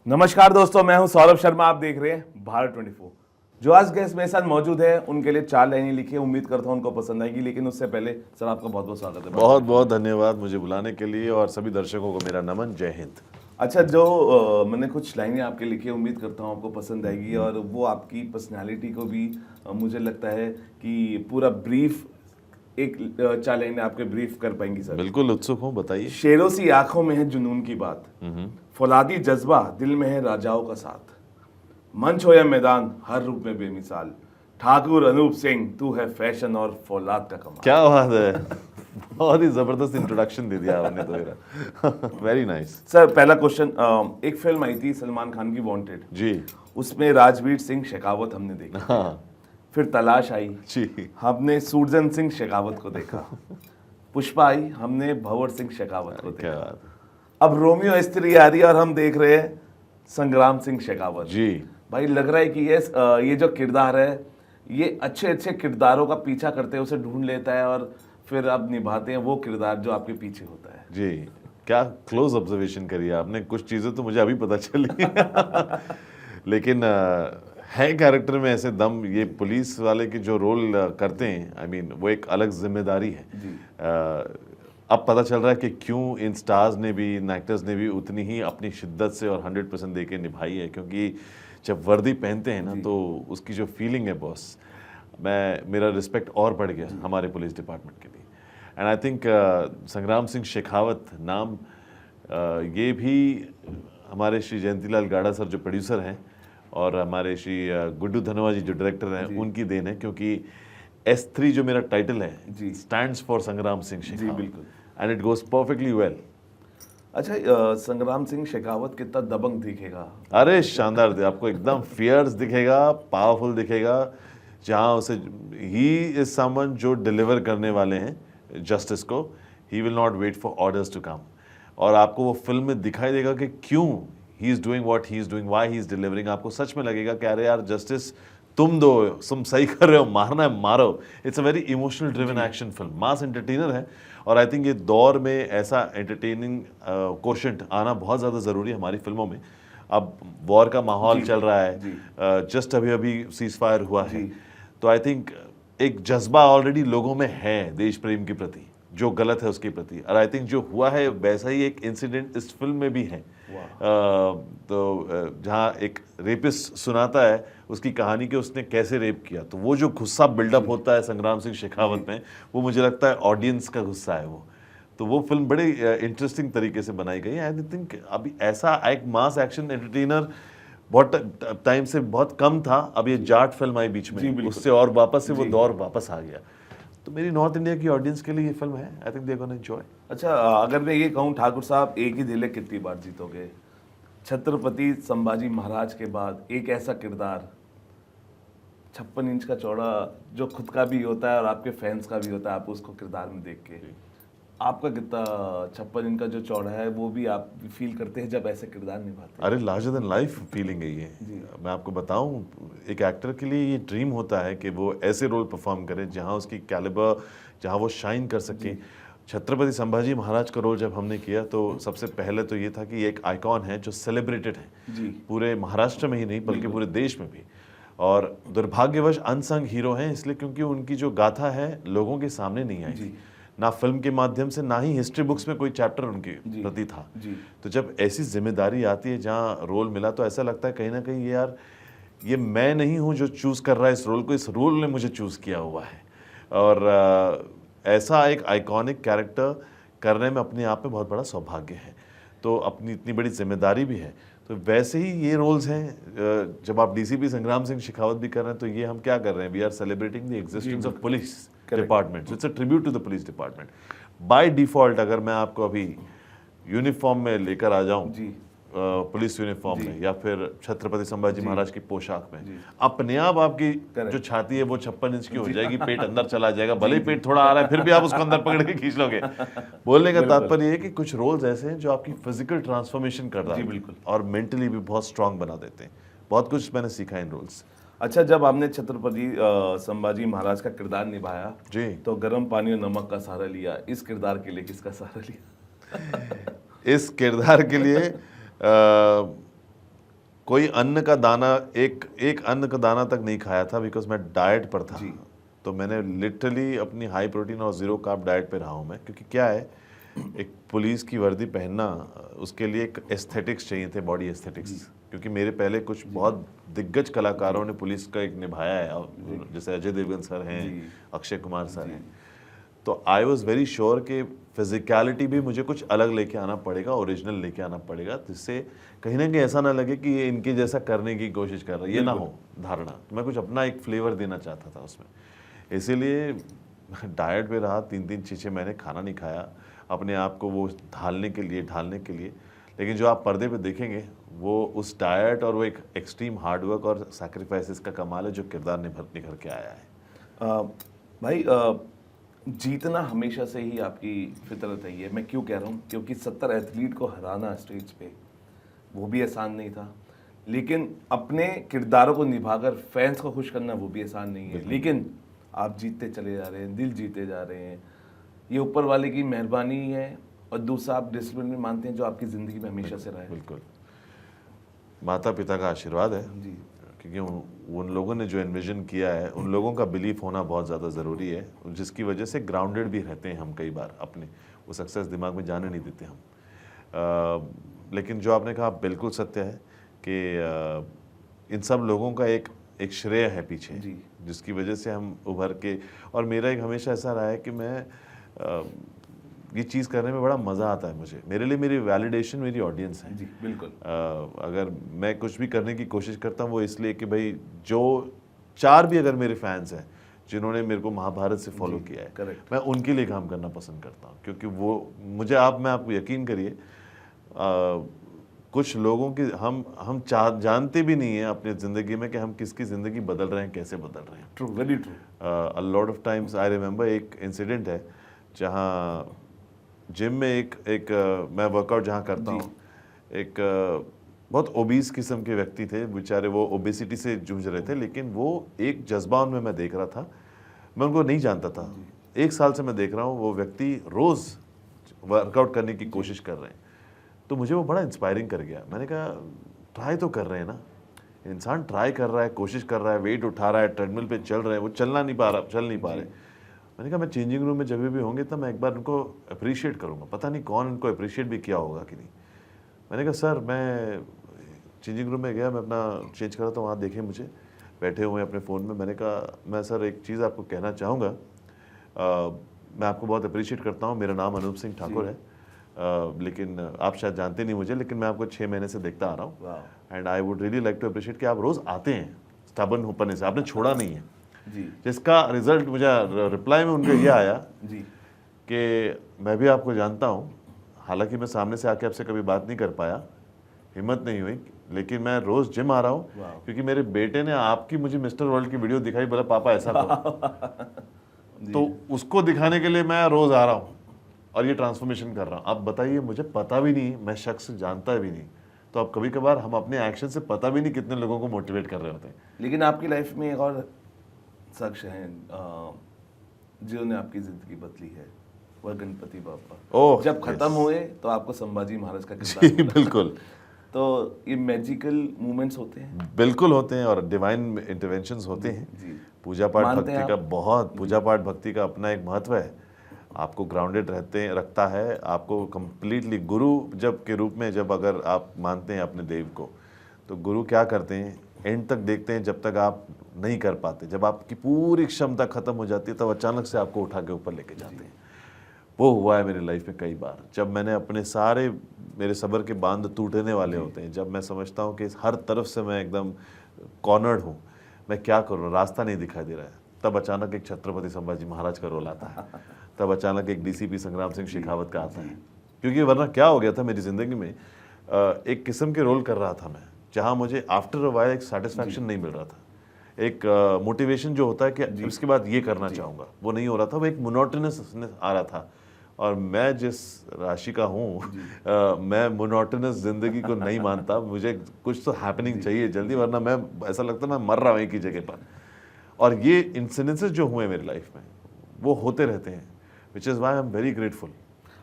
नमस्कार दोस्तों, मैं हूं सौरभ शर्मा। आप देख रहे हैं भारत 24। जो आज गेस्ट मेरे साथ मौजूद है उनके लिए 4 लाइनें लिखी है। उम्मीद करता हूं उनको पसंद आएगी, लेकिन उससे पहले सर आपका बहुत बहुत स्वागत है। बहुत बहुत धन्यवाद मुझे बुलाने के लिए और सभी दर्शकों को मेरा नमन। जय हिंद। अच्छा, मैंने कुछ लाइनें आपके लिखी है, उम्मीद करता हूं आपको पसंद आएगी और वो आपकी पर्सनालिटी को भी मुझे लगता है कि पूरा ब्रीफ एक 4 लाइनें आपके ब्रीफ कर पाएंगी सर। बिल्कुल उत्सुक हूँ, बताइए। शेरों सी आंखों में है जुनून की बात, फौलादी जज्बा दिल में है राजाओं का साथ, मंच हो या मैदान हर रूप में बेमिसाल, ठाकुर अनूप सिंह तू है फैशन और फौलाद का कमाल। क्या बात है, बहुत ही जबरदस्त इंट्रोडक्शन दे दिया आपने तो मेरा। Very nice. सर, पहला क्वेश्चन, एक फिल्म आई थी सलमान खान की, वांटेड जी। उसमें राजवीर सिंह शेखावत हमने देखा। हाँ फिर तलाश आई, जी। हमने सूरजन सिंह शेखावत को देखा। पुष्पा आई, हमने भंवर सिंह शेखावत को क्या देखा। बात है। अब रोमियो स्त्री आ रही है और हम देख रहे हैं संग्राम सिंह शेखावत जी। भाई। लग रहा है कि ये जो किरदार है, ये अच्छे अच्छे किरदारों का पीछा करते हैं, उसे ढूंढ लेता है और फिर आप निभाते हैं वो किरदार जो आपके पीछे होता है। जी, क्या क्लोज ऑब्जर्वेशन करी आपने। कुछ चीज़ें तो मुझे अभी पता चली। लेकिन है कैरेक्टर में ऐसे दम। ये पुलिस वाले के जो रोल करते हैं, आई मीन वो एक अलग जिम्मेदारी है। अब पता चल रहा है कि क्यों इन स्टार्स ने भी, इन एक्टर्स ने भी उतनी ही अपनी शिद्दत से और 100% दे के निभाई है। क्योंकि जब वर्दी पहनते हैं ना तो उसकी जो फीलिंग है बॉस, मेरा रिस्पेक्ट और बढ़ गया हमारे पुलिस डिपार्टमेंट के लिए। एंड आई थिंक संग्राम सिंह शेखावत नाम, ये भी हमारे श्री जयंतीलाल गाड़ा सर जो प्रोड्यूसर हैं और हमारे श्री गुड्डू धनोआ जी जो डायरेक्टर हैं, उनकी देन है। क्योंकि S3 जो मेरा टाइटल है स्टैंड्स फॉर संग्राम सिंह शेखावत। बिल्कुल। And it goes perfectly well. अच्छा, संग्राम सिंह शेखावत कितना दबंग दिखेगा? अरे शानदार, आपको एकदम फियर्स दिखेगा, पावरफुल दिखेगा। जहाँ उसे, ही इज समवन जो डिलीवर करने वाले हैं जस्टिस को। He will not wait for orders to come. और आपको वो फिल्म में दिखाई देगा कि क्यों he is doing what he is doing, why he is delivering. आपको सच में लगेगा कि अरे यार जस्टिस तुम दो, तुम सही कर रहे हो, मारना है मारो। It's a very emotional driven action film, mass entertainer है। और आई थिंक ये दौर में ऐसा एंटरटेनिंग कोशेंट आना बहुत ज़्यादा ज़रूरी है हमारी फिल्मों में। अब वॉर का माहौल चल रहा है, जस्ट अभी अभी सीज फायर हुआ है, तो आई थिंक एक जज्बा ऑलरेडी लोगों में है देश प्रेम के प्रति, जो गलत है उसके प्रति। और आई थिंक जो हुआ है वैसा ही एक इंसिडेंट इस फिल्म में भी है। तो जहाँ एक रेपिस्ट सुनाता है उसकी कहानी कि उसने कैसे रेप किया, तो वो जो गुस्सा बिल्डअप होता है संग्राम सिंह शेखावत में, वो मुझे लगता है ऑडियंस का गुस्सा है वो। तो वो फिल्म बड़े इंटरेस्टिंग तरीके से बनाई गई है। आई थिंक अभी ऐसा एक मास एक्शन एंटरटेनर बहुत टाइम से बहुत कम था। अब ये जाट फिल्म आई बीच में, उससे और वापस से वो दौर वापस आ गया। तो मेरी नॉर्थ इंडिया की ऑडियंस के लिए ये फिल्म है। I think they are gonna enjoy. अच्छा, अगर मैं ये कहूँ ठाकुर साहब, एक ही दिल है कितनी बार जीतोगे? छत्रपति संभाजी महाराज के बाद एक ऐसा किरदार 56 इंच का चौड़ा, जो खुद का भी होता है और आपके फैंस का भी होता है, आप उसको किरदार में देख के, आपका कितना 56 इंच का जो चौड़ा है वो भी आप फील करते हैं जब ऐसे किरदार निभाते हैं? अरे लार्जर देन लाइफ फीलिंग है ये। मैं आपको बताऊं, एक एक्टर के लिए ये ड्रीम होता है कि वो ऐसे रोल परफॉर्म करे जहां उसकी कैलिबर, जहां वो शाइन कर सके। छत्रपति संभाजी महाराज का रोल जब हमने किया तो सबसे पहले तो ये था कि ये एक आइकॉन है जो सेलिब्रेटेड है पूरे महाराष्ट्र में ही नहीं बल्कि पूरे देश में भी। और दुर्भाग्यवश अनसंग हीरो हैं इसलिए क्योंकि उनकी जो गाथा है लोगों के सामने नहीं आई थी, ना फिल्म के माध्यम से, ना ही हिस्ट्री बुक्स में कोई चैप्टर उनके प्रति था। तो जब ऐसी जिम्मेदारी आती है जहाँ रोल मिला तो ऐसा लगता है कहीं ना कहीं ये यार, ये मैं नहीं हूँ जो चूज़ कर रहा है इस रोल को, इस रोल ने मुझे चूज़ किया हुआ है। और ऐसा एक आइकॉनिक कैरेक्टर करने में अपने आप में बहुत बड़ा सौभाग्य है। तो अपनी इतनी बड़ी जिम्मेदारी भी है। तो वैसे ही ये रोल्स हैं। जब आप डीसीपी संग्राम सिंह शेखावत भी कर रहे हैं तो ये हम क्या कर रहे हैं, we are celebrating the existence of police department. It's a tribute to the police department. By default अगर मैं आपको अभी यूनिफॉर्म में लेकर आ जाऊं, पुलिस यूनिफॉर्म में या फिर छत्रपति संभाजी महाराज की पोशाक में, अपने आप आपकी जो छाती है वो 56 इंच की हो जाएगी, पेट अंदर चला जाएगा। भले ही पेट थोड़ा आ रहा है फिर भी आप उसको अंदर पकड़ के खींच लोगे। बोलने का तात्पर्य ये है कि कुछ रोल्स ऐसे हैं जो आपकी फिजिकल ट्रांसफॉर्मेशन कर रहा है और मेंटली भी बहुत स्ट्रांग बना देते हैं। बहुत कुछ मैंने सीखा इन रोल्स। अच्छा, जब आपने छत्रपति संभाजी महाराज का किरदार निभाया जी, तो गर्म पानी और नमक का सहारा लिया, इस किरदार के लिए किसका सहारा लिया? इस किरदार के लिए कोई अन्न का दाना एक अन्न का दाना तक नहीं खाया था, बिकॉज मैं डाइट पर था। तो मैंने लिटरली अपनी हाई प्रोटीन और जीरो कार्ब डाइट पे रहा हूँ मैं, क्योंकि क्या है, एक पुलिस की वर्दी पहनना, उसके लिए एक एस्थेटिक्स चाहिए थे, बॉडी एस्थेटिक्स। क्योंकि मेरे पहले कुछ बहुत दिग्गज कलाकारों ने पुलिस का एक निभाया है, जैसे अजय देवगन सर हैं, अक्षय कुमार सर हैं। तो आई वॉज वेरी श्योर कि फिजिकलिटी भी मुझे कुछ अलग लेके आना पड़ेगा, ओरिजिनल लेके आना पड़ेगा, जिससे कहीं ना कहीं ऐसा ना लगे कि ये इनके जैसा करने की कोशिश कर रहा है, ये ना हो धारणा। तो मैं कुछ अपना एक फ्लेवर देना चाहता था उसमें, इसीलिए डाइट पे रहा। 3-3 6-6 महीने खाना नहीं खाया, अपने आप को वो ढालने के लिए। लेकिन जो आप पर्दे पे देखेंगे वो उस डाइट और वो एक एक्सट्रीम हार्डवर्क और सैक्रिफाइसेस का कमाल है, जो किरदार निखर के आया है। भाई जीतना हमेशा से ही आपकी फितरत रही है। मैं क्यों कह रहा हूँ, क्योंकि 70 एथलीट को हराना स्टेज पे वो भी आसान नहीं था, लेकिन अपने किरदारों को निभाकर फैंस को खुश करना वो भी आसान नहीं है। लेकिन आप जीतते चले जा रहे हैं, दिल जीते जा रहे हैं, ये ऊपर वाले की मेहरबानी है। और दूसरा, आप डिसिप्लिन में मानते हैं जो आपकी ज़िंदगी में हमेशा से रहा है। बिल्कुल, माता पिता का आशीर्वाद है जी। क्योंकि उन लोगों ने जो एनविजन किया है, उन लोगों का बिलीफ होना बहुत ज़्यादा ज़रूरी है, जिसकी वजह से ग्राउंडेड भी रहते हैं हम कई बार अपने, वो सक्सेस दिमाग में जाने नहीं देते हम। लेकिन जो आपने कहा बिल्कुल सत्य है कि इन सब लोगों का एक श्रेय है पीछे, जिसकी वजह से हम उभर के। और मेरा एक हमेशा ऐसा रहा है कि मैं ये चीज़ करने में बड़ा मज़ा आता है मुझे। मेरे लिए मेरी वैलिडेशन मेरी ऑडियंस है। जी बिल्कुल। अगर मैं कुछ भी करने की कोशिश करता हूँ वो इसलिए कि भाई जो 4 भी अगर मेरे फैंस हैं जिन्होंने मेरे को महाभारत से फॉलो किया है, करेक्ट, मैं उनके लिए काम करना पसंद करता हूँ, क्योंकि वो मुझे मैं आपको यकीन करिए, कुछ लोगों की हम जानते भी नहीं है अपनी ज़िंदगी में कि हम किसकी ज़िंदगी बदल रहे हैं, कैसे बदल रहे हैं। True, very true. A lot of times I remember एक इंसिडेंट है जहाँ जिम में एक मैं वर्कआउट जहाँ करता हूँ, एक बहुत ओबीस किस्म के व्यक्ति थे बेचारे, वो ओबेसिटी से जूझ रहे थे, लेकिन वो एक जज्बा उनमें मैं देख रहा था। मैं उनको नहीं जानता था, 1 साल से मैं देख रहा हूँ वो व्यक्ति रोज़ वर्कआउट करने की कोशिश कर रहे हैं। तो मुझे वो बड़ा इंस्पायरिंग कर गया। मैंने कहा ट्राई तो कर रहे हैं ना, इंसान ट्राई कर रहा है, कोशिश कर रहा है, वेट उठा रहा है, ट्रेडमिल पे चल रहे हैं, वो चल नहीं पा रहे। मैंने कहा मैं चेंजिंग रूम में जब भी होंगे तो मैं एक बार उनको अप्रिशिएट करूँगा, पता नहीं कौन उनको अप्रिशिएट भी किया होगा कि नहीं। मैंने कहा सर मैं चेंजिंग रूम में गया, मैं अपना चेंज कर रहा था, वहाँ देखे मुझे बैठे हुए अपने फ़ोन में। मैंने कहा मैं सर एक चीज़ आपको कहना चाहूँगा, मैं आपको बहुत अप्रिशिएट करता हूँ, मेरा नाम अनूप सिंह ठाकुर है, लेकिन आप शायद जानते नहीं मुझे, लेकिन मैं आपको 6 महीने से देखता आ रहा हूँ, and I would really like to appreciate कि आप रोज़ आते हैं स्टबर्न होने से, आपने छोड़ा नहीं है जी। जिसका रिजल्ट मुझे रिप्लाई में उनका ये आया जी कि मैं भी आपको जानता हूँ, हालांकि मैं सामने से आके आपसे कभी बात नहीं कर पाया, हिम्मत नहीं हुई, लेकिन मैं रोज़ जिम आ रहा हूँ क्योंकि मेरे बेटे ने आपकी मुझे मिस्टर वर्ल्ड की वीडियो दिखाई, बोला पापा ऐसा करो। तो उसको दिखाने के लिए मैं रोज़ आ रहा हूँ और ये ट्रांसफॉर्मेशन कर रहा हूँ। अब बताइए, मुझे पता भी नहीं, मैं शख्स जानता भी नहीं, तो अब कभी कभार हम अपने एक्शन से पता भी नहीं कितने लोगों को मोटिवेट कर रहे होते हैं। लेकिन आपकी लाइफ में एक और शख्स हैं जिन्होंने आपकी जिंदगी बदली है, वह गणपति बापा। जब खत्म हुए तो आपको संभाजी महाराज का किरदार मिला। बिल्कुल। तो ये मैजिकल मूवमेंट्स होते हैं, बिल्कुल होते हैं, और डिवाइन इंटरवेंशंस होते हैं। पूजा पाठ भक्ति का भक्ति का अपना एक महत्व है, आपको ग्राउंडेड रखता है, आपको कंप्लीटली गुरु जब के रूप में, जब अगर आप मानते हैं अपने देव को, तो गुरु क्या करते हैं, एंड तक देखते हैं, जब तक आप नहीं कर पाते, जब आपकी पूरी क्षमता खत्म हो जाती है तब अचानक से आपको उठा के ऊपर लेके जाते हैं। वो हुआ है मेरी लाइफ में कई बार, जब मैंने अपने सारे मेरे सब्र के बांध टूटने वाले होते हैं, जब मैं समझता हूँ कि हर तरफ से मैं एकदम कॉर्नर्ड हूँ, मैं क्या करूँ, रास्ता नहीं दिखाई दे रहा है, तब अचानक एक छत्रपति संभाजी महाराज का रोल आता है, तब अचानक एक डीसीपी संग्राम सिंह शेखावत का आता है। क्योंकि वरना क्या हो गया था मेरी ज़िंदगी में, एक किस्म के रोल कर रहा था मैं, जहाँ मुझे आफ्टर अ वाइल एक सेटिस्फैक्शन नहीं मिल रहा था, एक मोटिवेशन जो होता है कि उसके बाद ये करना चाहूँगा, वो नहीं हो रहा था, वो एक मोनोटोनस आ रहा था। और मैं जिस राशि का हूँ, मैं मोनोटोनस ज़िंदगी को नहीं मानता, मुझे कुछ तो हैपनिंग चाहिए जल्दी, वरना मैं ऐसा लगता है मैं मर रहा हूँ एक ही जगह पर। और ये इंसिडेंसेस जो हुए मेरी लाइफ में वो होते रहते हैं, which is why I am very grateful.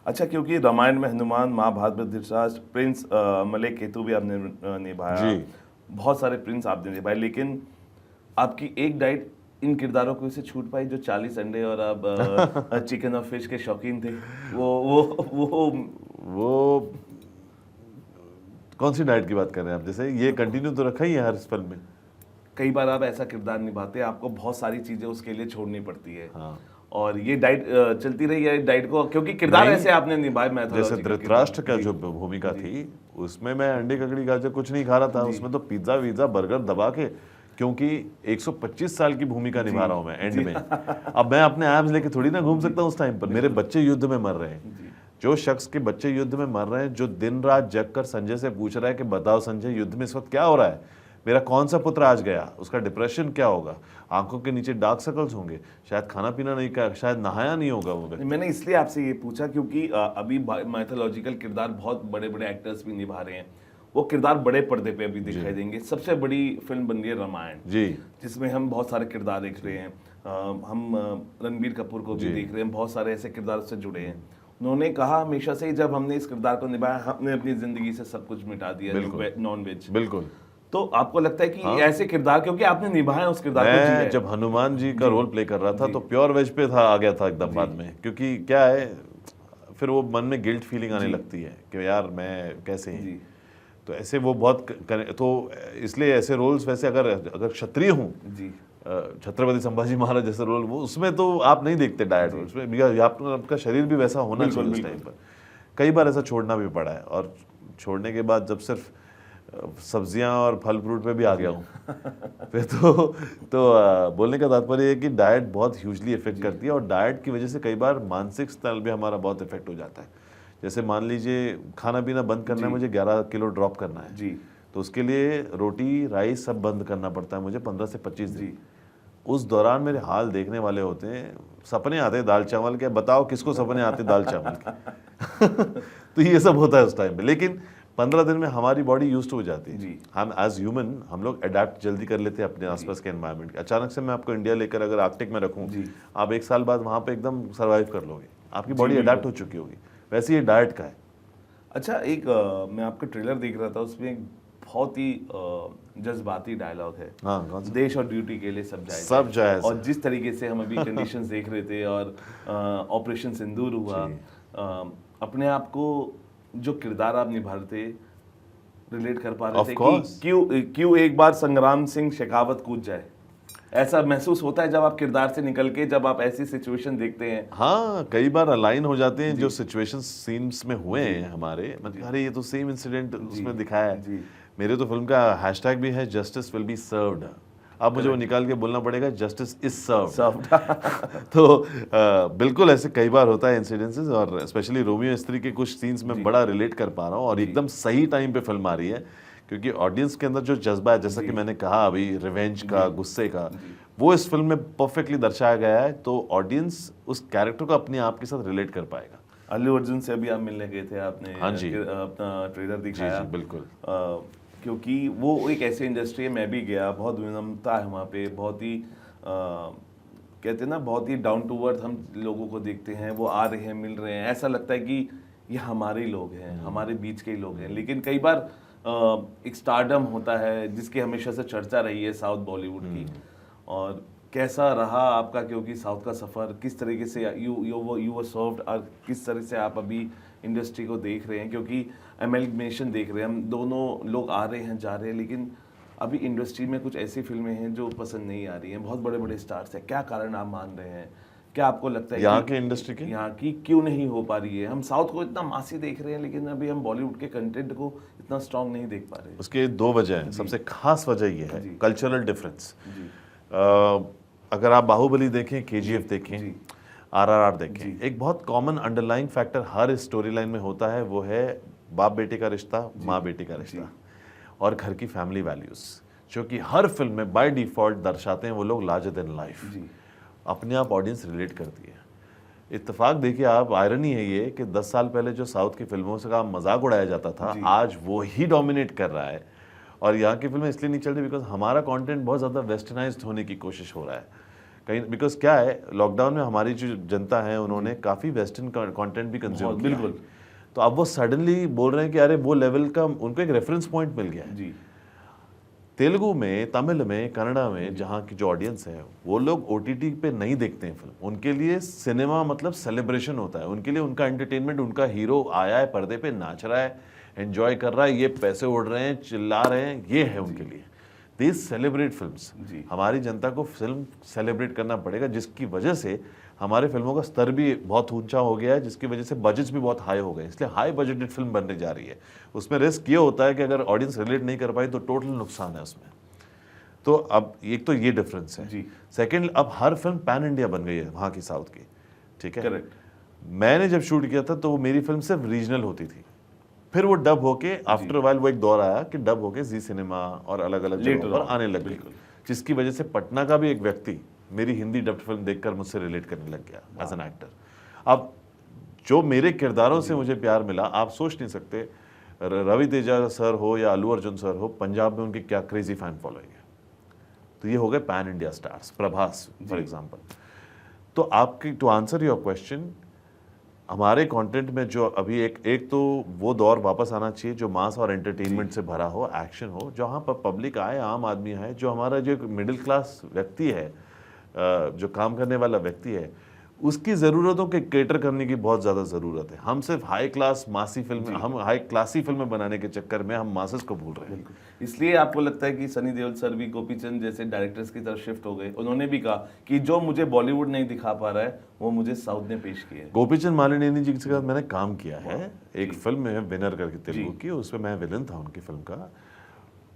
अच्छा, क्योंकि रामायण में हनुमान, महाभारत में धृतराष्ट्र, प्रिंस मलय केतु भी आपने निभाया, बहुत सारे प्रिंस आपने निभाए, लेकिन आपकी एक डाइट इन किरदारों को से छूट पाई जो 40 अंडे और आप चिकन और फिश के शौकीन थे। वो कौन सी डाइट की बात कर रहे हैं आप? जैसे ये कंटिन्यू तो रखा ही है हर फिल्म में। कई बार आप ऐसा किरदार निभाते हैं, आपको बहुत सारी चीजें उसके लिए छोड़नी पड़ती है। हाँ। और ये डाइट चलती रही है डाइट को, क्योंकि किरदार ऐसे आपने निभाए। जैसे धृतराष्ट्र का जो भूमिका थी उसमें मैं अंडे ककड़ी गाजर कुछ नहीं खा रहा था, उसमें तो पिज्जा वीजा बर्गर दबा के, क्योंकि 125 साल की भूमिका निभा रहा हूं मैं एंड में। अब मैं अपने एब्स लेके थोड़ी ना घूम सकता हूं उस टाइम पर। मेरे बच्चे युद्ध में मर रहे हैं, जो शख्स के बच्चे युद्ध में मर रहे हैं, जो दिन रात जग कर संजय से पूछ रहा है कि बताओ संजय युद्ध में इस वक्त क्या हो रहा है, मेरा कौन सा पुत्र आज गया, उसका डिप्रेशन क्या होगा, आंखों के नीचे डार्क सर्कल्स होंगे, शायद खाना पीना नहीं खाया, शायद नहाया नहीं होगा वो व्यक्ति। मैंने इसलिए आपसे ये पूछा क्योंकि अभी माइथोलॉजिकल किरदार बहुत बड़े बड़े एक्टर्स भी निभा रहे हैं, वो किरदार बड़े पर्दे पे अभी दिखाई देंगे। सबसे बड़ी फिल्म बन रही है रामायण जी, जिसमें हम बहुत सारे किरदार देख रहे हैं। हम रणबीर कपूर को भी देख रहे हैं, बहुत सारे ऐसे किरदार से जुड़े हैं। उन्होंने कहा हमेशा से ही जब हमने इस किरदार को निभाया, हमने अपनी जिंदगी से सब कुछ मिटा दिया, नॉन वेज। बिल्कुल। तो आपको लगता है कि ऐसे किरदार, क्योंकि आपने निभाया उस किरदार को, मैं जब हनुमान जी का रोल प्ले कर रहा था तो प्योर वेज पे था, आ गया था एकदम बाद में, क्योंकि क्या है फिर वो मन में गिल्ट फीलिंग आने लगती है कि यार मैं कैसे हैं। तो ऐसे वो बहुत तो इसलिए ऐसे रोल्स, वैसे अगर क्षत्रिय हूँ, छत्रपति संभाजी महाराज जैसे रोल, वो उसमें तो आप नहीं देखते डाइट, उसमें आपका शरीर भी वैसा होना चाहिए उस टाइम पर। कई बार ऐसा छोड़ना भी पड़ा है, और छोड़ने के बाद जब सिर्फ सब्जियां और फल फ्रूट पे भी आ गया हूँ फिर तो बोलने का तात्पर्य है कि डाइट बहुत ह्यूजली इफेक्ट करती है, और डाइट की वजह से कई बार मानसिक स्तर भी हमारा बहुत इफेक्ट हो जाता है। जैसे मान लीजिए खाना पीना बंद करना है, मुझे 11 किलो ड्रॉप करना है जी, तो उसके लिए रोटी राइस सब बंद करना पड़ता है मुझे 15 से 25 दिन। उस दौरान मेरे हाल देखने वाले होते हैं, सपने आते हैं दाल चावल के, बताओ किसको सपने आते हैं दाल चावल के तो ये सब होता है उस टाइम पे, लेकिन 15 दिन में हमारी बॉडी यूज्ड हो जाती है जी। हम एज ह्यूमन हम लोग अडेप्ट जल्दी कर लेते हैं अपने आसपास के एनवायरनमेंट के। अचानक से मैं आपको इंडिया लेकर अगर आर्कटिक में रखूं, आप 1 साल बाद वहां पे एकदम सर्वाइव कर लोगे, आपकी बॉडी अडेप्ट हो चुकी होगी। वैसे ये डाइट का है। अच्छा, एक मैं आपका ट्रेलर देख रहा था, उसमें एक बहुत ही जज्बाती डायलॉग है। हाँ, कौन सा? देश और ड्यूटी के लिए सब जाए। और जिस तरीके से हम अभी कंडीशंस देख रहे थे, और ऑपरेशन सिंदूर हुआ, अपने आप को जो किरदार आप निभा रहे थे रिलेट कर पा रहे थे कि क्यों एक बार संग्राम सिंह शेखावत कूद जाए, ऐसा महसूस होता है जब आप किरदार से निकल के, जब आप ऐसी सिचुएशन देखते हैं? हाँ, कई बार अलाइन हो जाते हैं जो सिचुएशन सीन्स में हुए हैं हमारे, मतलब अरे ये तो सेम इंसिडेंट उसमें दिखाया है। मेरे तो फिल्म का हैशटैग भी है जस्टिस विल बी सर्व्ड। अब मुझे वो निकाल के बोलना पड़ेगा जस्टिस इज सर्व्ड तो बिल्कुल ऐसे कई बार होता है इंसिडेंसेस, और स्पेशली रोमियो स्त्री के कुछ सीन्स में बड़ा रिलेट कर पा रहा हूँ, और एकदम सही टाइम पे फिल्म आ रही है, क्योंकि ऑडियंस के अंदर जो जज्बा है, जैसा कि मैंने कहा अभी, रिवेंज का, गुस्से का, वो इस फिल्म में परफेक्टली दर्शाया गया है। तो ऑडियंस उस कैरेक्टर को अपने आप के साथ रिलेट कर पाएगा। अल्लू अर्जुन से अभी आप मिलने गए थे, आपने हाँ जी अपना ट्रेलर दिखाया। जी, बिल्कुल। क्योंकि वो एक ऐसी इंडस्ट्री है, मैं भी गया, बहुत विनम्रता है वहाँ पे, बहुत ही कहते हैं ना, बहुत ही डाउन टू अर्थ हम लोगों को देखते हैं। वो आ रहे हैं, मिल रहे हैं, ऐसा लगता है कि ये हमारे लोग हैं, हमारे बीच के ही लोग हैं। लेकिन कई बार एक स्टारडम होता है जिसकी हमेशा से चर्चा रही है साउथ बॉलीवुड की, और कैसा रहा आपका, क्योंकि साउथ का सफ़र किस तरीके से यू वर सर्व्ड, और किस तरह से आप अभी इंडस्ट्री को देख रहे हैं, क्योंकि एमलगमेशन देख रहे हैं हम, दोनों लोग आ रहे हैं, जा रहे हैं, लेकिन अभी इंडस्ट्री में कुछ ऐसी फिल्में हैं जो पसंद नहीं आ रही हैं, बहुत बड़े बड़े स्टार्स हैं। क्या कारण आप मान रहे हैं? क्या आपको लगता है यहाँ के इंडस्ट्री के, यहाँ की क्यों नहीं हो पा रही है? हम साउथ को इतना मासी देख रहे हैं, लेकिन अभी हम बॉलीवुड के कंटेंट को इतना स्ट्रांग नहीं देख पा रहे। उसके 2 वजह हैं। सबसे खास वजह ये है कल्चरल डिफरेंस। अगर आप बाहुबली देखें, KGF देखें, RRR देखें, एक बहुत कॉमन अंडरलाइंग फैक्टर हर स्टोरी लाइन में होता है, वो है बाप बेटे का रिश्ता, माँ बेटे का रिश्ता, और घर की फैमिली वैल्यूज, जो कि हर फिल्म में बाय डिफॉल्ट दर्शाते हैं वो लोग लार्जर देन लाइफ। अपने आप ऑडियंस रिलेट करती है। इत्तेफाक देखिए आप, आयरनी है ये कि 10 साल पहले जो साउथ की फिल्मों से का मजाक उड़ाया जाता था, आज वो ही डोमिनेट कर रहा है। और यहाँ की फिल्में इसलिए नहीं चल रही बिकॉज हमारा कंटेंट बहुत ज़्यादा वेस्टर्नाइज्ड होने की कोशिश हो रहा है कहीं, बिकॉज क्या है, लॉकडाउन में हमारी जो जनता है उन्होंने काफ़ी वेस्टर्न कंटेंट भी कंज्यूम किया। बिल्कुल। तो अब वो सडनली बोल रहे हैं कि अरे वो लेवल का उनको एक रेफरेंस पॉइंट मिल गया है। तेलुगु में, तमिल में, कन्नड़ा में जहाँ की जो ऑडियंस है वो लोग ओटीटी पे नहीं देखते हैं फिल्म। उनके लिए सिनेमा मतलब सेलिब्रेशन होता है, उनके लिए उनका एंटरटेनमेंट, उनका हीरो आया है पर्दे पे, नाच रहा है, एंजॉय कर रहा है, ये पैसे उड़ रहे हैं, चिल्ला रहे हैं, ये है उनके लिए। दे सेलिब्रेट फिल्म्स। हमारी जनता को फिल्म सेलिब्रेट करना पड़ेगा, जिसकी वजह से हमारे फिल्मों का स्तर भी बहुत ऊंचा हो गया है, जिसकी वजह से बजट्स भी बहुत हाई हो गए, इसलिए हाई बजटेड फिल्म बनने जा रही है। उसमें रिस्क ये होता है कि अगर ऑडियंस रिलेट नहीं कर पाई तो टोटल नुकसान है उसमें। तो अब एक तो ये डिफरेंस है। सेकंड, अब हर फिल्म पैन इंडिया बन गई है वहाँ की, साउथ की, ठीक है। करेक्ट। मैंने जब शूट किया था तो वो मेरी फिल्म सिर्फ रीजनल होती थी, फिर वो डब होके आफ्टर वाइल वो एक दौर आया कि डब होके जी सिनेमा और अलग अलग जगहों पर आने लग गई, जिसकी वजह से पटना का भी एक व्यक्ति मेरी हिंदी डब्ड फिल्म देखकर मुझसे रिलेट करने लग गया एज एन एक्टर। अब जो मेरे किरदारों से मुझे प्यार मिला, आप सोच नहीं सकते, रवि तेजा सर हो या अल्लू अर्जुन सर हो, पंजाब में उनकी क्या क्रेजी फैन फॉलोइंग है। तो ये हो गए pan India stars, Prabhas for example. तो आपकी, टू आंसर योर क्वेश्चन, हमारे कंटेंट में जो अभी एक तो वो दौर वापस आना चाहिए जो मास और एंटरटेनमेंट से भरा हो, एक्शन हो, जहाँ पर पब्लिक आए, आम आदमी आए, जो हमारा जो मिडिल क्लास व्यक्ति है, जो काम करने वाला व्यक्ति है, उसकी ज़रूरतों के केटर करने की बहुत ज़्यादा ज़रूरत है। हम सिर्फ हाई क्लास मासी फिल्म, हम हाई क्लासी फिल्में बनाने के चक्कर में हम मासेस को भूल रहे हैं। इसलिए आपको लगता है कि सनी देओल सर भी गोपीचंद जैसे डायरेक्टर्स की तरफ शिफ्ट हो गए? उन्होंने भी कहा कि जो मुझे बॉलीवुड नहीं दिखा पा रहा है वो मुझे साउथ ने पेश किया है। गोपीचंद मालिनी जी के साथ मैंने काम किया है, एक फिल्म है विनर करके तेलुगु की, उसमें मैं विलन था उनकी फिल्म का।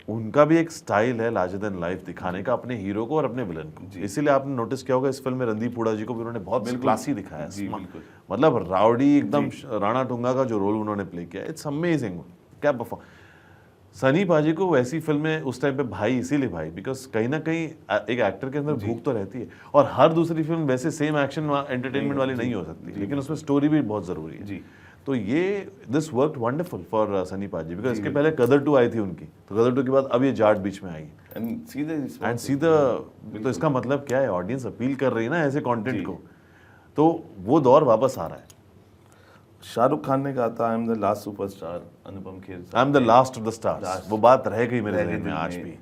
उनका भी एक स्टाइल है लार्जर देन लाइफ दिखाने का अपने हीरो को और अपने विलन को। इसीलिए आपने नोटिस किया होगा इस फिल्म में रणदीप हुडा जी को भी उन्होंने बहुत क्लासी दिखाया है, मतलब राउडी एकदम राणा टूंगा का जो रोल उन्होंने प्ले किया, इट्स अमेजिंग। क्या परफॉर्म, सनी पाजी को वैसी फिल्में उस टाइम पे भाई, इसीलिए भाई, बिकॉज कहीं ना कहीं एक एक्टर के अंदर भूख तो रहती है, और हर दूसरी फिल्म वैसे सेम एक्शन एंटरटेनमेंट वाली नहीं हो सकती, लेकिन उसमें स्टोरी भी बहुत जरूरी है। तो ये this worked wonderful for Sunny पाजी, बिकॉज इसके पहले गदर 2 आई थी उनकी, तो गदर 2 के बाद अब ये जाट बीच में आई एंड सीधा। तो इसका मतलब क्या है, ऑडियंस अपील कर रही है ना ऐसे कंटेंट को, तो वो दौर वापस आ रहा है। शाहरुख खान ने कहा था I am the last superstar, Anupam Kher I am the last of the stars, वो बात रह गई मेरे दिल में आज भी,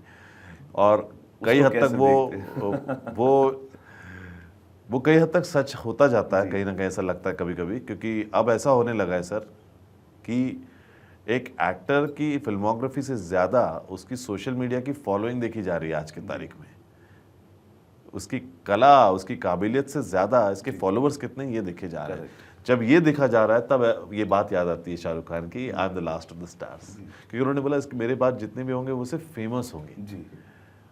और कई हद तक वो कई हद तक सच होता जाता है, कहीं ना कहीं ऐसा लगता है कभी कभी, क्योंकि अब ऐसा होने लगा है सर कि एक एक्टर की फिल्मोग्राफी से ज़्यादा उसकी सोशल मीडिया की फॉलोइंग देखी जा रही है आज की तारीख में। उसकी कला, उसकी काबिलियत से ज़्यादा इसके फॉलोअर्स कितने ये देखे जा रहे हैं। जब ये देखा जा रहा है तब ये बात याद आती है शाहरुख खान की, I am the last of the stars, क्योंकि उन्होंने बोला इसके मेरे बाद जितने भी होंगे वो सिर्फ फेमस होंगे।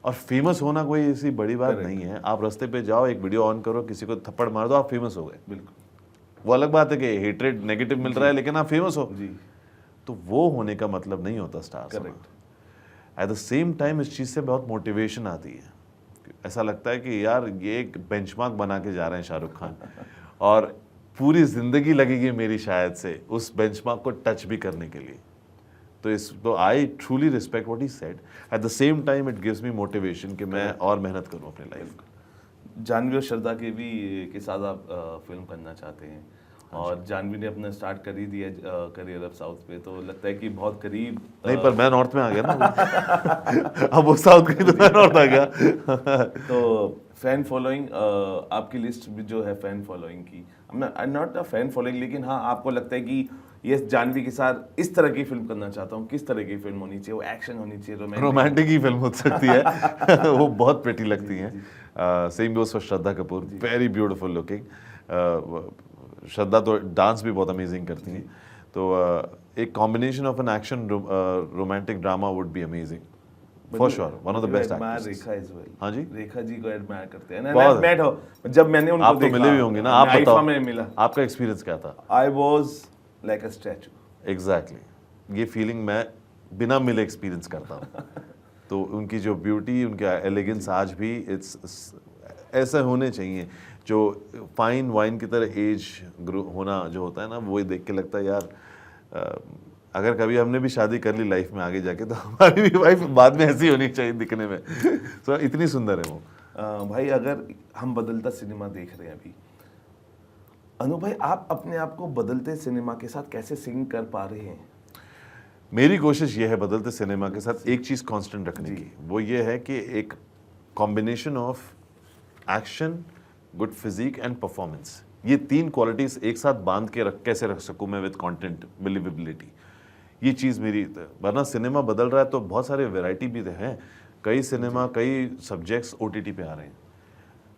और फेमस होना कोई ऐसी बड़ी बात नहीं है, आप रास्ते पे जाओ, एक वीडियो ऑन करो, किसी को थप्पड़ मार दो, आप फेमस हो गए। बिल्कुल, वो अलग बात है कि हेट्रेड नेगेटिव मिल रहा है, लेकिन आप फेमस हो, तो वो होने का मतलब नहीं होता star. At the same time इस चीज़ से बहुत मोटिवेशन आती है, ऐसा लगता है कि यार ये एक बेंचमार्क बना के जा रहे हैं शाहरुख खान, और पूरी जिंदगी लगेगी मेरी शायद से उस बेंचमार्क को टच भी करने के लिए। तो I truly respect what he said, at the same time it gives me motivation कि मैं और मेहनत करूं अपनी लाइफ में। जानवी और श्रद्धा के साथ आप फिल्म करना चाहते हैं, और जानवी ने अपना स्टार्ट कर ही दिया करियर अब साउथ पे, तो लगता है कि बहुत करीब। नहीं, पर मैं नॉर्थ में आ गया ना अब वो साउथ गई तो मैं नॉर्थ आ गया तो फैन फॉलोइंग, आपकी लिस्ट भी जो है फैन फॉलोइंग की, आई नॉट अ फैन फॉलोइंग, लेकिन हाँ आपको लगता है कि ये जानवी के साथ इस तरह की फिल्म करना चाहता हूँ, किस तरह की फिल्म होनी चाहिए? वो एक्शन होनी चाहिए, रोमांटिक ही फिल्म हो सकती है वो बहुत प्रिटी लगती हैं। Same goes for Shraddha Kapoor, very beautiful looking. Shraddha तो डांस भी बहुत अमेजिंग करती हैं, तो एक combination of an action romantic drama would be amazing for sure, one of the best actress. Rekha is well. हाँ जी, रेखा जी को एडमायर करते हैं। जब मैंने उनको आप तो मिले भी होंगे ना, आप बताओ में मिला, आपका एक्सपीरियंस क्या था? I was like a statue. Exactly, ये फीलिंग मैं बिना मिले एक्सपीरियंस करता हूँ। तो उनकी जो ब्यूटी, उनका एलिगेंस आज भी इट्स ऐसे होने चाहिए, जो फाइन वाइन की तरह एज होना जो होता है ना, वो देख के लगता है यार अगर कभी हमने भी शादी कर ली लाइफ में आगे जाके, तो हमारी भी वाइफ बाद में ऐसी होनी चाहिए दिखने में। तो इतनी सुंदर है वो। भाई अगर हम बदलता सिनेमा देख रहे हैं अभी, अनु भाई आप अपने आप को बदलते सिनेमा के साथ कैसे सिंक कर पा रहे हैं? मेरी कोशिश ये है बदलते सिनेमा के साथ एक चीज़ कांस्टेंट रखने की, वो ये है कि एक combination of action, good physique and performance, ये 3 क्वालिटीज एक साथ बांध के कैसे रख सकूं मैं विद कंटेंट बिलीवेबिलिटी, ये चीज़ मेरी। वरना सिनेमा बदल रहा है तो बहुत सारे वैरायटी भी हैं, कई सिनेमा कई सब्जेक्ट्स OTT पे आ रहे हैं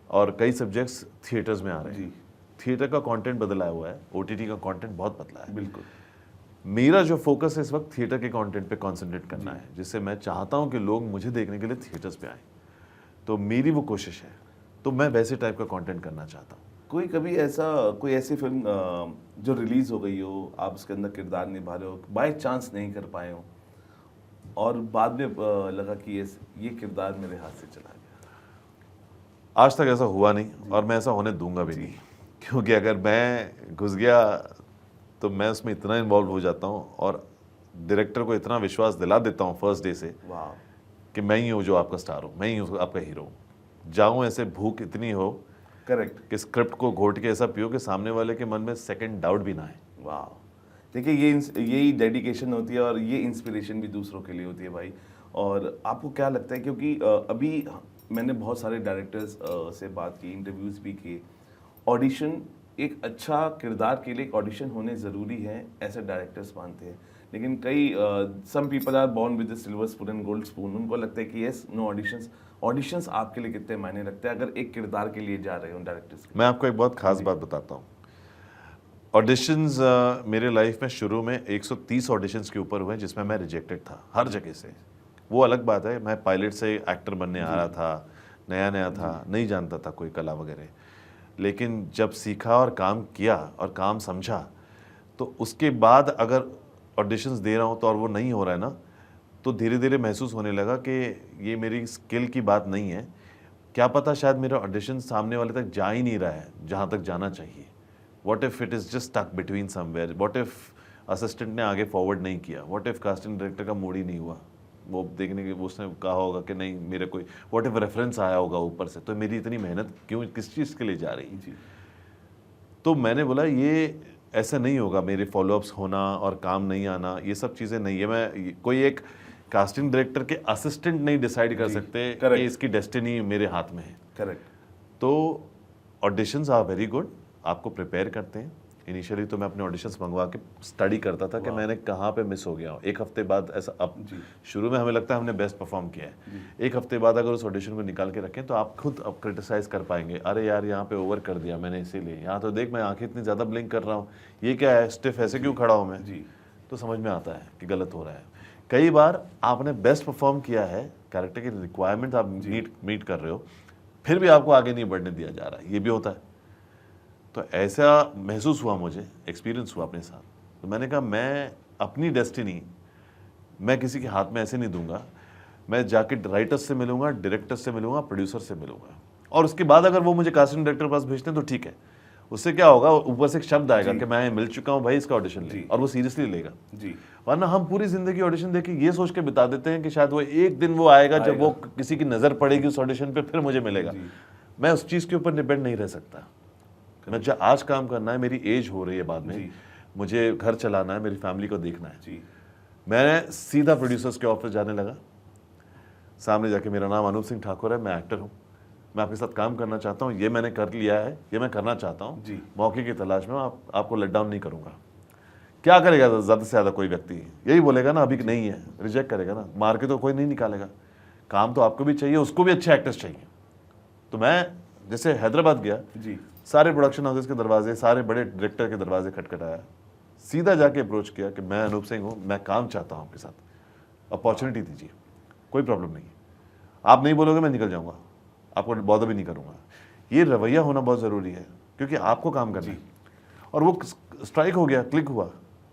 और कई सब्जेक्ट्स थिएटर्स में आ रहे हैं। थिएटर का कंटेंट बदला हुआ है, OTT का कंटेंट बहुत पतला है। बिल्कुल। मेरा जो फोकस है इस वक्त थिएटर के कंटेंट पे कंसंट्रेट करना है, जिससे मैं चाहता हूं कि लोग मुझे देखने के लिए थिएटर्स पे आए, तो मेरी वो कोशिश है। तो मैं वैसे टाइप का कंटेंट करना चाहता हूँ। कोई ऐसी फिल्म जो रिलीज हो गई हो, आप उसके अंदर किरदार निभा रहे हो, बाय चांस नहीं कर पाए हो और बाद में लगा कि ये किरदार मेरे हाथ से चला गया? आज तक ऐसा हुआ नहीं और मैं ऐसा होने दूंगा भी नहीं, क्योंकि अगर मैं घुस गया तो मैं उसमें इतना इन्वॉल्व हो जाता हूँ और डायरेक्टर को इतना विश्वास दिला देता हूँ फर्स्ट डे से वाह, कि मैं ही हूँ जो आपका स्टार हूँ, मैं ही हूँ आपका हीरो हूँ। जाऊँ ऐसे भूख इतनी हो करेक्ट, कि स्क्रिप्ट को घोट के ऐसा पियो कि सामने वाले के मन में सेकंड डाउट भी ना आए। वाह। देखिए यही डेडिकेशन होती है और ये इंस्पिरेशन भी दूसरों के लिए होती है भाई। और आपको क्या लगता है, क्योंकि अभी मैंने बहुत सारे डायरेक्टर्स से बात की, इंटरव्यूज़ भी किए, ऑडिशन एक अच्छा किरदार के लिए एक ऑडिशन होने ज़रूरी है, ऐसे डायरेक्टर्स मानते हैं। लेकिन कई some people are born with the silver spoon and gold spoon, उनको लगता है कि यस नो ऑडिशंस आपके लिए कितने मायने रखते हैं अगर एक किरदार के लिए जा रहे हो डायरेक्टर्स के? मैं आपको एक बहुत खास बात बताता हूँ। ऑडिशंस मेरे लाइफ में शुरू में 130 ऑडिशंस के ऊपर हुए जिसमें मैं रिजेक्टेड था हर जगह से। वो अलग बात है, मैं पायलट से एक्टर बनने आ रहा था, नया नया था, नहीं जानता था कोई कला वगैरह, लेकिन जब सीखा और काम किया और काम समझा, तो उसके बाद अगर ऑडिशंस दे रहा हूँ तो और वो नहीं हो रहा है ना, तो धीरे धीरे महसूस होने लगा कि ये मेरी स्किल की बात नहीं है, क्या पता शायद मेरा ऑडिशन सामने वाले तक जा ही नहीं रहा है जहाँ तक जाना चाहिए। What if it is just stuck between somewhere, what if assistant ने आगे फॉरवर्ड नहीं किया, व्हाट इफ कास्टिंग डायरेक्टर का मूड ही नहीं हुआ वो देखने के, उसने कहा होगा कि नहीं मेरे कोई, व्हाट इफ रेफरेंस आया होगा ऊपर से, तो मेरी इतनी मेहनत क्यों, किस चीज़ के लिए जा रही है। तो मैंने बोला ये ऐसा नहीं होगा, मेरे फॉलोअप्स होना और काम नहीं आना ये सब चीज़ें नहीं है। मैं कोई एक कास्टिंग डायरेक्टर के असिस्टेंट नहीं डिसाइड कर सकते कि इसकी डेस्टिनी मेरे हाथ में है। करेक्ट। तो ऑडिशंस आर वेरी गुड, आपको प्रिपेयर करते हैं। इनिशियली तो मैं अपने ऑडिशंस मंगवा के स्टडी करता था कि मैंने कहाँ पे मिस हो गया हूँ। एक हफ्ते बाद ऐसा, अब शुरू में हमें लगता है हमने बेस्ट परफॉर्म किया है, एक हफ्ते बाद अगर उस ऑडिशन को निकाल के रखें तो आप खुद अब क्रिटिसाइज कर पाएंगे, अरे यार यहाँ पे ओवर कर दिया मैंने, इसीलिए यहाँ तो देख मैं आंखें इतनी ज़्यादा ब्लिंक कर रहा हूँ, ये क्या है स्टिफ ऐसे क्यों खड़ा हूँ मैं, तो समझ में आता है कि गलत हो रहा है। कई बार आपने बेस्ट परफॉर्म किया है, कैरेक्टर की रिक्वायरमेंट आप मीट कर रहे हो, फिर भी आपको आगे नहीं बढ़ने दिया जा रहा है, ये भी होता है। तो ऐसा महसूस हुआ मुझे, एक्सपीरियंस हुआ अपने साथ, तो मैंने कहा मैं अपनी डेस्टिनी मैं किसी के हाथ में ऐसे नहीं दूंगा, मैं जाके राइटर्स से मिलूंगा, डायरेक्टर्स से मिलूंगा, प्रोड्यूसर से मिलूंगा, और उसके बाद अगर वो मुझे कास्टिंग डायरेक्टर के पास भेजते हैं तो ठीक है। उससे क्या होगा, ऊपर से एक शब्द आएगा कि मैं मिल चुका हूँ भाई, इसका ऑडिशन ले, और वो सीरियसली लेगा। वरना हम पूरी जिंदगी ऑडिशन देके ये सोच के बिता देते हैं कि शायद वो एक दिन वो आएगा जब वो किसी की नजर पड़ेगी उस ऑडिशन पे, फिर मुझे मिलेगा। मैं उस चीज के ऊपर डिपेंड नहीं रह सकता। मैं जब आज काम करना है, मेरी एज हो रही है, बाद में मुझे घर चलाना है, मेरी फैमिली को देखना है, मैं सीधा प्रोड्यूसर्स के ऑफिस जाने लगा, सामने जाके मेरा नाम अनूप सिंह ठाकुर है, मैं एक्टर हूँ, मैं आपके साथ काम करना चाहता हूँ, ये मैंने कर लिया है, ये मैं करना चाहता हूँ, मौके की तलाश में आपको लेट डाउन नहीं करूँगा। क्या करेगा ज़्यादा से ज़्यादा कोई व्यक्ति, यही बोलेगा ना अभी नहीं है, रिजेक्ट करेगा ना, मार के तो कोई नहीं निकालेगा। काम तो आपको भी चाहिए, उसको भी अच्छे एक्टर्स चाहिए। तो मैं जैसे हैदराबाद गया, सारे प्रोडक्शन हाउसेस के दरवाजे, सारे बड़े डायरेक्टर के दरवाजे खटखटाया, सीधा जाके अप्रोच किया कि मैं अनूप सिंह हूँ, मैं काम चाहता हूँ आपके साथ, अपॉर्चुनिटी दीजिए, कोई प्रॉब्लम नहीं है, आप नहीं बोलोगे मैं निकल जाऊँगा, आपको बॉदर भी नहीं करूँगा। ये रवैया होना बहुत ज़रूरी है, क्योंकि आपको काम करना है। और वो स्ट्राइक हो गया, क्लिक हुआ,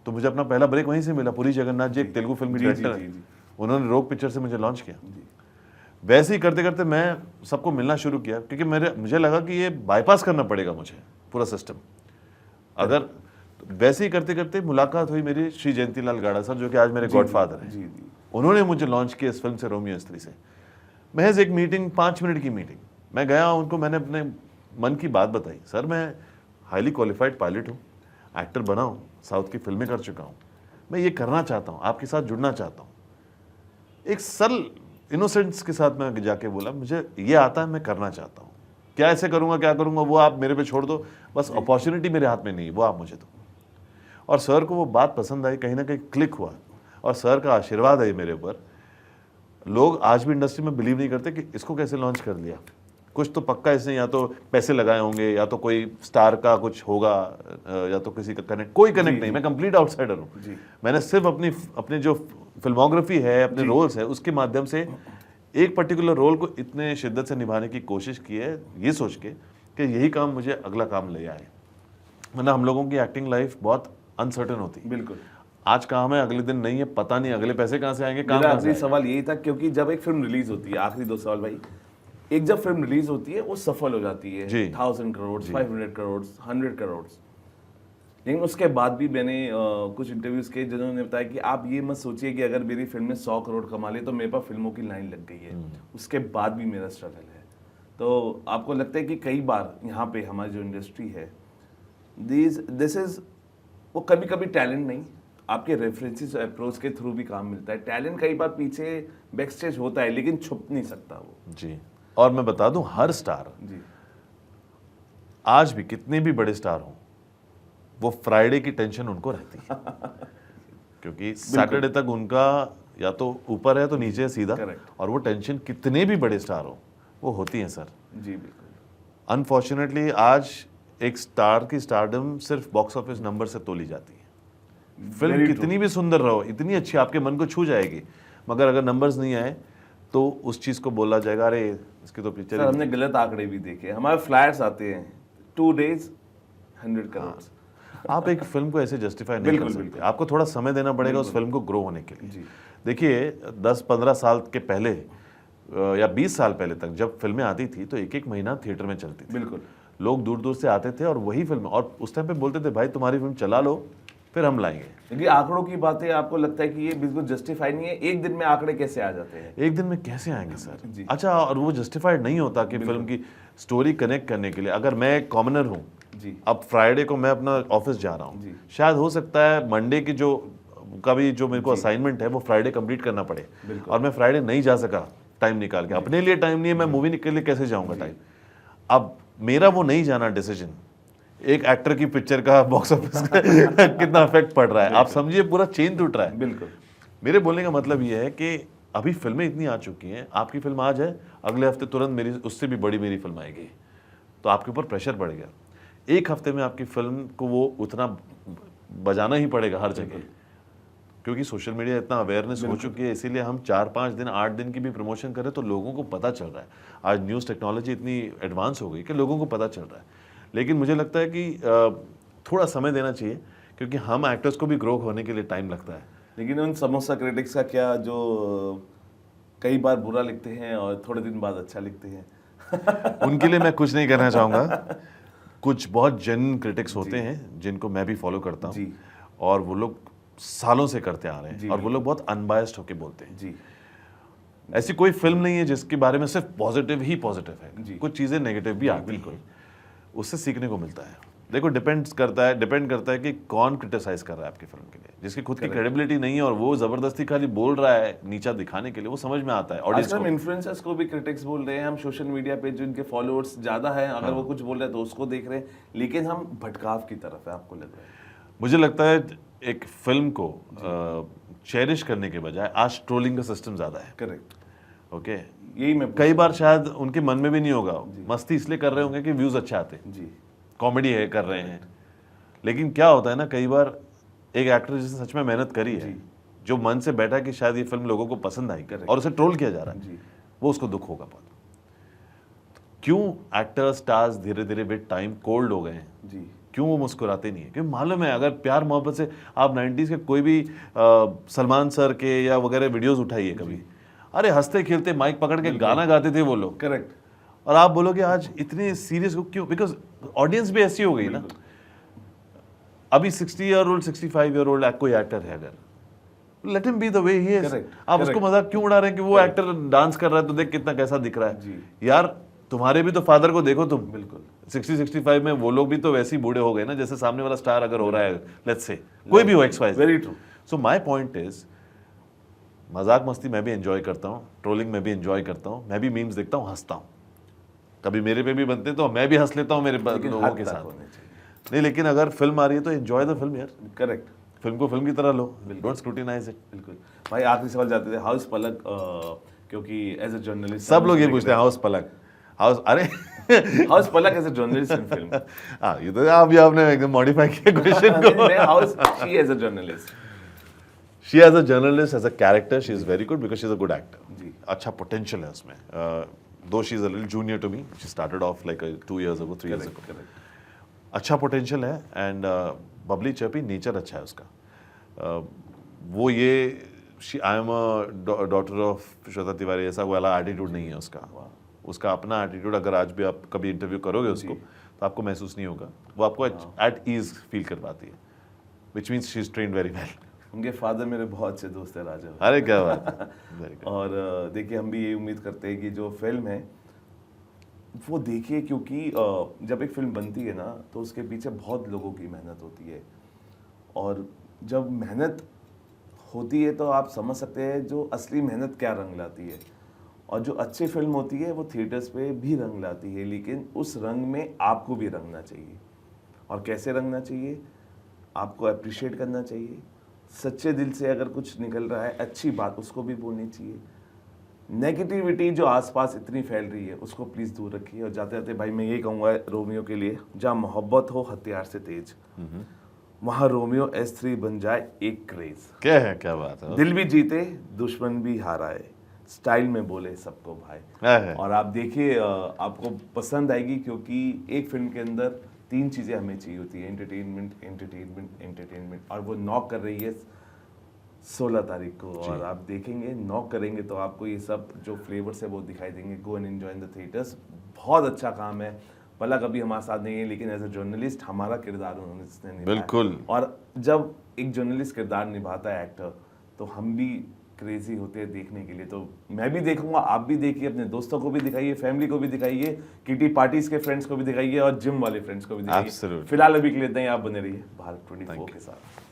तो मुझे अपना पहला ब्रेक वहीं से मिला। पुरी जगन्नाथ जी एक तेलुगु फिल्म डायरेक्टर है, उन्होंने रोक पिक्चर से मुझे लॉन्च किया। वैसे ही करते करते मैं सबको मिलना शुरू किया, क्योंकि मुझे लगा कि ये बाईपास करना पड़ेगा मुझे पूरा सिस्टम। अगर वैसे ही करते करते मुलाकात हुई मेरी श्री जयंतीलाल गाड़ा सर, जो कि आज मेरे गॉडफादर हैं। उन्होंने मुझे लॉन्च किया इस फिल्म से, रोमियो स्त्री से। महज एक मीटिंग, 5 मिनट की मीटिंग, मैं गया, उनको मैंने अपने मन की बात बताई, सर मैं हाईली क्वालिफाइड पायलट हूँ, एक्टर बना हूँ, साउथ की फिल्में कर चुका हूँ, मैं ये करना चाहता हूँ, आपके साथ जुड़ना चाहता हूँ। एक सरल इनोसेंस के साथ मैं जाके बोला मुझे ये आता है, मैं करना चाहता हूँ, क्या ऐसे करूँगा क्या करूँगा वो आप मेरे पे छोड़ दो, बस अपॉर्चुनिटी मेरे हाथ में नहीं, वो आप मुझे दो। और सर को वो बात पसंद आई, कहीं ना कहीं क्लिक हुआ, और सर का आशीर्वाद है मेरे ऊपर। लोग आज भी इंडस्ट्री में बिलीव नहीं करते कि इसको कैसे लॉन्च कर लिया। कुछ तो पक्का इसने या तो पैसे लगाए होंगे, या तो कोई स्टार का कुछ होगा, या तो किसी का कनेक्ट, कोई कनेक्ट नहीं। मैं कंप्लीट आउटसाइडर हूँ। मैंने सिर्फ अपनी जो फिल्मोग्राफी है, अपने रोल्स है, उसके माध्यम से एक पर्टिकुलर रोल को इतने शिद्दत से निभाने की कोशिश की है, ये सोच के कि यही काम मुझे अगला काम ले आए। वरना हम लोगों की एक्टिंग लाइफ बहुत अनसर्टेन होती है। बिल्कुल, आज काम है, अगले दिन नहीं है, पता नहीं अगले पैसे कहाँ से आएंगे, काम मेरा कहाँ से आखिरी आएगा। सवाल यही था, क्योंकि जब एक फिल्म रिलीज होती है, आखिरी 2 सवाल भाई, एक जब फिल्म रिलीज होती है वो सफल हो जाती है, जी। 1000 करोड़, 500 करोड़, 100 करोड़, लेकिन उसके बाद भी मैंने कुछ इंटरव्यूज किए जिन्होंने बताया कि आप ये मत सोचिए कि अगर मेरी फिल्म में 100 करोड़ कमा ले तो मेरे पास फिल्मों की लाइन लग गई है, उसके बाद भी मेरा स्ट्रगल है। तो आपको लगता है कि कई बार यहाँ पे हमारी जो इंडस्ट्री है, दिस इज, वो कभी कभी टैलेंट नहीं, आपके रेफरेंसेस अप्रोच के थ्रू भी काम मिलता है। टैलेंट कई बार पीछे बैक स्टेज होता है, लेकिन छुप नहीं सकता वो। जी, और मैं बता दूं, हर स्टार जी, आज भी कितने भी बड़े स्टार हों, वो फ्राइडे की टेंशन उनको रहती है क्योंकि सैटरडे तक उनका या तो ऊपर है तो नीचे है सीधा, Correct. और वो टेंशन कितने भी बड़े स्टार हो वो होती है सर। जी बिल्कुल, अनफॉर्चुनेटली आज एक स्टार की स्टारडम सिर्फ बॉक्स ऑफिस नंबर से तोली जाती है। फिल्म Very कितनी भी सुंदर रहो, इतनी अच्छी, आपके मन को छू जाएगी, मगर अगर नंबर्स नहीं आए तो उस चीज को बोला जाएगा, अरे इसकी तो सर पिक्चर। हमने गलत आंकड़े भी देखे, हमारे फ्लैट्स आते हैं 2 days 100 करोड़। आप एक फिल्म को ऐसे जस्टिफाई नहीं कर बिल्कुल, सकते, बिल्कुल। आपको थोड़ा समय देना पड़ेगा उस फिल्म को ग्रो होने के लिए। देखिए 10-15 साल के पहले या 20 साल पहले तक जब फिल्में आती थी तो एक महीना थिएटर में चलती थी। बिल्कुल, लोग दूर दूर से आते थे और वही फिल्म, और उस टाइम पे बोलते थे भाई तुम्हारी फिल्म चला लो फिर हम लाएंगे। क्योंकि आंकड़ों की बातें आपको लगता है कि ये बिल्कुल जस्टिफाई नहीं है, एक दिन में आंकड़े कैसे आ जाते हैं? एक दिन में कैसे आएंगे सर? जी। अच्छा, और वो जस्टिफाइड नहीं होता कि फिल्म की स्टोरी कनेक्ट करने के लिए, अगर मैं एक कॉमनर हूँ, जी, अब फ्राइडे को मैं अपना ऑफिस जा रहा जी। हूँ, शायद हो सकता है मंडे की जो मेरे को असाइनमेंट है वो फ्राइडे कंप्लीट करना पड़े, और मैं फ्राइडे नहीं जा सका टाइम निकाल के, अपने लिए टाइम नहीं है, मैं मूवी के लिए कैसे जाऊंगा टाइम? अब मेरा वो नहीं जाना डिसीजन एक एक्टर की पिक्चर का बॉक्स ऑफिस कितना इफेक्ट पड़ रहा है, आप समझिए पूरा चेन टूट रहा है। बिल्कुल, मेरे बोलने का मतलब ये है कि अभी फिल्में इतनी आ चुकी हैं, आपकी फिल्म आज है, अगले हफ्ते तुरंत मेरी उससे भी बड़ी मेरी फिल्म आएगी, तो आपके ऊपर प्रेशर बढ़ेगा। एक हफ्ते में आपकी फिल्म को वो उतना बजाना ही पड़ेगा हर जगह, क्योंकि सोशल मीडिया इतना अवेयरनेस हो चुकी है, इसीलिए हम 4-5 दिन 8 दिन की भी प्रमोशन करें तो लोगों को पता चल रहा है। आज न्यूज़ टेक्नोलॉजी इतनी एडवांस हो गई कि लोगों को पता चल रहा है, लेकिन मुझे लगता है कि थोड़ा समय देना चाहिए, क्योंकि हम एक्टर्स को भी ग्रो होने के लिए टाइम लगता है। लेकिन उन समोसा क्रिटिक्स का क्या, जो कई बार बुरा लिखते हैं और थोड़े दिन बाद अच्छा लिखते हैं? उनके लिए मैं कुछ नहीं कहना चाहूँगा। कुछ बहुत जेन्युइन क्रिटिक्स होते हैं जिनको मैं भी फॉलो करता हूँ, जी, और वो लोग सालों से करते आ रहे हैं, जी, और वो लोग बहुत अनबायस्ड होके बोलते हैं। जी, ऐसी कोई फिल्म नहीं है जिसके बारे में सिर्फ पॉजिटिव ही पॉजिटिव है, जी। कुछ चीज़ें नेगेटिव भी आती हैं, उससे सीखने को मिलता है। देखो डिपेंड करता है कि कौन क्रिटिसाइज कर रहा है आपकी फिल्म के लिए। जिसकी खुद की क्रेडिबिलिटी नहीं है और वो जबरदस्ती खाली बोल रहा है नीचा दिखाने के लिए, वो समझ में आता है ऑडियंस आजकल को। इन्फ्लुएंसर्स को भी क्रिटिक्स बोल रहे हैं, हम सोशल मीडिया पे जो इनके फॉलोअर्स ज्यादा हैं, अगर वो कुछ बोल रहे हैं तो उसको देख रहे हैं, लेकिन हम भटकाव की तरफ है, आपको लग रहा है? मुझे लगता है एक फिल्म को चेरिश करने के बजाय आज ट्रोलिंग का सिस्टम ज्यादा है। करेक्ट, ओके, यही मैं कई बार शायद उनके मन में भी नहीं होगा, मस्ती इसलिए कर रहे होंगे कि व्यूज अच्छे आते हैं, जी, कॉमेडी है कर रहे हैं, लेकिन क्या होता है ना, कई बार एक एक्टर जिसने सच में मेहनत करी है, जो मन से बैठा कि शायद ये फिल्म लोगों को पसंद आई और उसे ट्रोल किया जा रहा है, जी, वो उसको दुख होगा बहुत। क्यों एक्टर स्टार्स धीरे धीरे विद टाइम कोल्ड हो गए हैं? जी, क्यों वो मुस्कुराते नहीं है? क्योंकि मालूम है अगर प्यार मोहब्बत से आप 90s के कोई भी सलमान सर के या वगैरह वीडियोस उठाइए कभी, अरे हंसते खेलते माइक पकड़ के गाना गाते थे वो लोग, करेक्ट, और आप बोलोगे आज इतने सीरियस क्यों? बिकॉज ऑडियंस भी ऐसी हो गई ना। अभी 60 ईयर ओल्ड 65 ईयर ओल्ड कोई एक्टर है, अगर let him be the way he is, आप उसको मजाक क्यों उड़ा रहे हैं कि वो एक्टर डांस कर रहा है तो देख कितना कैसा दिख रहा है? यार तुम्हारे भी तो फादर को देखो तुम, बिल्कुल 60-65 में वो लोग भी तो वैसे ही बूढ़े हो गए ना, जैसे सामने वाला स्टार अगर हो रहा है, लेट्स से कोई भी हो XYZ। Very true. So my point is मजाक मस्ती मैं भी एंजॉय करता हूँ, ट्रोलिंग मैं भी एंजॉय करता हूँ, मैं भी मीम्स देखता हूँ, हंसता हूँ, कभी मेरे पे भी बनते हैं तो मैं भी हंस लेता हूँ मेरे लेकिन लोगों हद के तक साथ। होने चाहिए। नहीं, लेकिन अगर फिल्म आ रही है तो एंजॉय द फिल्म यार, करेक्ट, फिल्म को फिल्म की तरह लो, डोंट स्क्रूटिनाइज इट। बिल्कुल। भाई आखिरी सवाल जाते थे, हाउस पलक, क्योंकि एज अ जर्नलिस्ट सब लोग ये पूछते हैं हाउस पलक, हाउस, अरे how's Palak as a journalist in film. हाँ, ये तो आप भी आपने एकदम मॉडिफाई किया क्वेश्चन को। मैं हाउस, she as a journalist. She as a journalist, as a character she is very good because she is a good actor. जी। अच्छा पोटेंशियल है उसमें, though she is a little junior to me, she started off like 2 years ago, 3 years ago। अच्छा potential है and bubbly chirpy, nature अच्छा है उसका। वो ये I am a daughter of Shweta Tiwari ऐसा वाला एटीट्यूड नहीं है उसका। उसका अपना एटीट्यूड, अगर आज भी आप कभी इंटरव्यू करोगे उसको तो आपको महसूस नहीं होगा, वो आपको एट ईज फील करवाती है, which means she is trained very well. उनके फादर मेरे बहुत अच्छे दोस्त है राजा। अरे क्या बात है, वेरी गुड। और देखिए हम भी यही उम्मीद करते हैं कि जो फिल्म है वो देखिए, क्योंकि जब एक फिल्म बनती है ना तो उसके पीछे बहुत लोगों की मेहनत होती है, और जब मेहनत होती है तो आप समझ सकते हैं जो असली मेहनत क्या रंग लाती है। और जो अच्छी फिल्म होती है वो थिएटर्स पे भी रंग लाती है, लेकिन उस रंग में आपको भी रंगना चाहिए। और कैसे रंगना चाहिए? आपको अप्रिशिएट करना चाहिए, सच्चे दिल से अगर कुछ निकल रहा है अच्छी बात उसको भी बोलनी चाहिए। नेगेटिविटी जो आसपास इतनी फैल रही है उसको प्लीज़ दूर रखिए। और जाते जाते भाई मैं ये कहूँगा रोमियो के लिए, जहाँ मोहब्बत हो हथियार से तेज, वहाँ रोमियो S3 बन जाए एक क्रेज। क्या है, क्या बात है। दिल भी जीते दुश्मन भी हाराए, स्टाइल में बोले सबको भाई। है। और आप देखिए आपको पसंद आएगी, क्योंकि एक फिल्म के अंदर 3 चीज़ें हमें चाहिए होती है, एंटरटेनमेंट एंटरटेनमेंट एंटरटेनमेंट, और वो नॉक कर रही है 16 तारीख को। और आप देखेंगे, नॉक करेंगे तो आपको ये सब जो फ्लेवर्स है वो दिखाई देंगे। Go and enjoy in the theatres. बहुत अच्छा काम है। पलक अभी हमारे साथ नहीं है, लेकिन एज अ जर्नलिस्ट हमारा किरदार उन्होंने निभाया। बिल्कुल। और जब एक जर्नलिस्ट किरदार निभाता है एक्टर, तो हम भी क्रेजी होते हैं देखने के लिए। तो मैं भी देखूंगा, आप भी देखिए, अपने दोस्तों को भी दिखाइए, फैमिली को भी दिखाइए, किटी पार्टीज के फ्रेंड्स को भी दिखाइए, और जिम वाले फ्रेंड्स को भी दिखाइए। Absolutely। फिलहाल अभी के लिए इतना ही, आप बने रहिए भारत 24 के साथ।